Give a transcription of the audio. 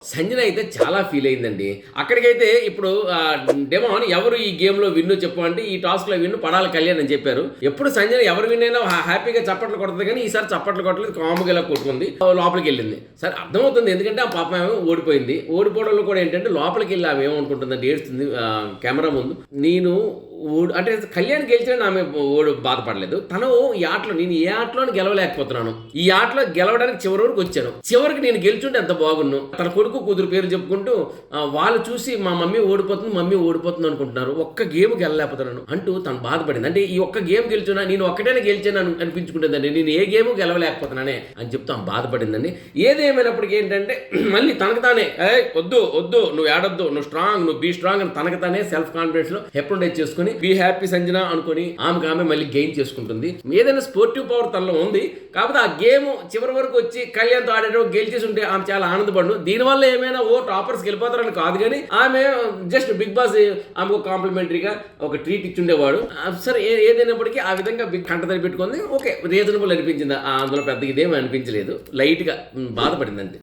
సంజన అయితే చాలా ఫీల్ అయిందండి. అక్కడికైతే ఇప్పుడు డెమాన్ ఎవరు ఈ గేమ్‌లో విన్ను చెప్పు అంటే, ఈ టాస్క్‌లో విన్ను పడాల కళ్యాణ్ అని చెప్పారు. ఎప్పుడు సంజన ఎవరు విన్ అయినా హ్యాపీగా చప్పట్లు కొడతది కానీ, ఈసారి చప్పట్లు కొట్టలేదు. కామ్‌గా ఇలా కొట్టుకుంది. లోపలికెళ్ళింది. సరే అర్థమవుతుంది. ఎందుకంటే ఆ పాపం ఆమె ఓడిపోయింది. ఓడిపోవడంలో కూడా ఏంటంటే లోపలికెళ్ళి ఆమె ఏమనుకుంటుందంటే ఏడుస్తుంది కెమెరా ముందు. నేను అంటే కళ్యాణ్ గెలిచాడని ఆమె బాధపడలేదు. తను ఈ ఆటలో నేను ఏ ఆటలోని గెలవలేకపోతున్నాను. ఈ ఆటలో గెలవడానికి చివరి వరకు వచ్చాను. చివరికి నేను గెలిచుంటే ఎంత బాగున్ను. తన కొడుకు కూతురు పేరు చెప్పుకుంటూ వాళ్ళు చూసి మా మమ్మీ ఓడిపోతుంది అనుకుంటున్నారు. ఒక్క గేమ్ గెలలేకపోతున్నాను అంటూ తను బాధపడింది. అంటే ఈ ఒక్క గేమ్ గెలిచున్నా నేను ఒక్కటైనా గెలిచాను అనిపించుకుంటుందండి. నేను ఏ గేమ్ గెలవలేకపోతున్నానే అని చెప్తూ ఆమె బాధపడిందండి. ఏదేమైనప్పటికీ ఏంటంటే మళ్ళీ తనకు తానే వద్దు నువ్వు ఏడొద్దు, నువ్వు స్ట్రాంగ్, నువ్వు బీ స్ట్రాంగ్ అని తనకు తానే సెల్ఫ్ కాన్ఫిడెన్స్ లో హెప్నోటైజ్ చేసుకుని బీ హ్యాపీ సంజన అనుకుని ఆమె మళ్ళీ గెయిన్ చేసుకుంటుంది. ఏదైనా స్పోర్టివ్ పవర్ తనలో ఉంది. కాకపోతే ఆ గేమ్ చివరి వరకు వచ్చి కళ్యాణ్తో ఆడేటో గెలిచేసి ఉంటే ఆమె చాలా ఆనందపడు. దీనివల్ల ఏమైనా టాపర్స్కి వెళ్ళిపోతారని కాదు కానీ ఆమె జస్ట్ బిగ్ బాస్ ఆమెకు కాంప్లిమెంటరీగా ఒక ట్రీట్ ఇచ్చుండేవాడు. సరే ఏదైనప్పటికీ ఆ విధంగా బిగ్ కంటదరి పెట్టుకుంది. ఓకే, రీజనబుల్ అనిపించింది. అందులో పెద్ద ఇదేమీ అనిపించలేదు. లైట్గా బాధపడింది అంతే.